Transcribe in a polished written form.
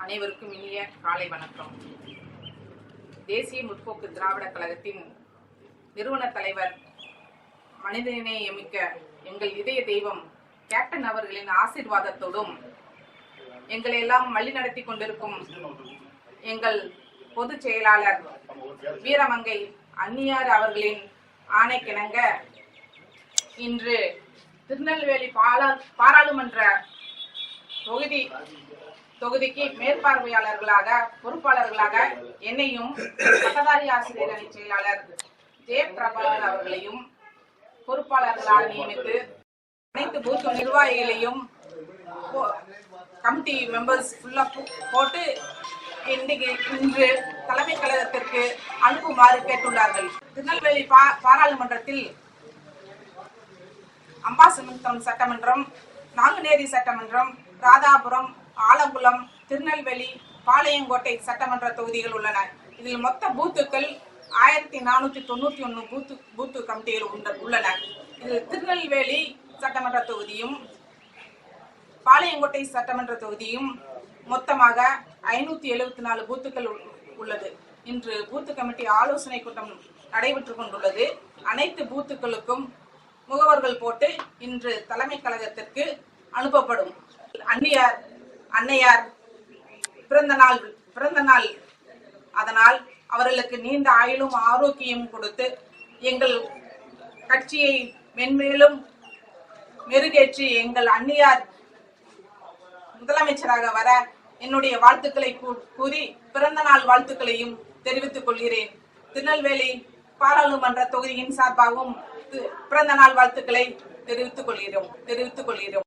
அனைவருக்கும் இனிய காலை வணக்கம். தேசிய முற்போக்கு திராவிட கழகத்தின் நிறுவன தலைவர், மனிதநேயமிக்க எங்கள் இதய தெய்வம் கேப்டன் அவர்களின் ஆசீர்வாதத்தோடும் எங்களை எல்லாம் வழிநடத்தி கொண்டிருக்கும் எங்கள் பொதுச் செயலாளர் வீரமங்கை அன்னியார் அவர்களின் ஆணைக்கிணங்க இன்று திருநெல்வேலி பாராளுமன்ற தொகுதிக்கு மேற்பார்வையாளர்களாக பொறுப்பாளர்களாக என்னையும் பட்டதாரி ஆசிரியர் அணி செயலாளர் ஜெயபிரபாகர் அவர்களையும் பொறுப்பாளர்களாக நியமித்து அனைத்து பூத் நிர்வாகிகளையும் கமிட்டி மெம்பர்ஸ் ஃபுல்லா போட்டு இன்று தலைமை கழகத்திற்கு அனுப்புமாறு கேட்டுள்ளார்கள். திருநெல்வேலி பாராளுமன்றத்தில் அம்பாசமுத்திரம் சட்டமன்றம், நாங்குநேரி சட்டமன்றம், ராதாபுரம், ஆலங்குளம், திருநெல்வேலி, பாளையங்கோட்டை சட்டமன்ற தொகுதிகள் உள்ளன. இதில் மொத்த பூத்துக்கள் 1491 பூத்து கமிட்டிகள் உள்ளன. இதில் திருநெல்வேலி சட்டமன்ற தொகுதியும் பாளையங்கோட்டை சட்டமன்ற தொகுதியும் மொத்தமாக 574 பூத்துக்கள் உள்ளது. இன்று பூத்து கமிட்டி ஆலோசனை கூட்டம் நடைபெற்றுக் கொண்டுள்ளது. அனைத்து பூத்துக்களுக்கும் முகவர்கள் போட்டு இன்று தலைமை கழகத்திற்கு அனுப்பப்படும். அன்னையார் பிறந்த நாள், அதனால் அவர்களுக்கு நீண்ட ஆயுளும் ஆரோக்கியம் கொடுத்து எங்கள் கட்சியை மென்மேலும் மெருகேற்றி எங்கள் அன்னியார் முதலமைச்சராக வர என்னுடைய வாழ்த்துக்களை கூறி பிறந்த நாள் வாழ்த்துக்களையும் தெரிவித்துக் கொள்கிறேன். திருநெல்வேலி பாராளுமன்ற தொகுதியின் சார்பாகவும் பிறந்த நாள் வாழ்த்துக்களை தெரிவித்துக் கொள்கிறோம்.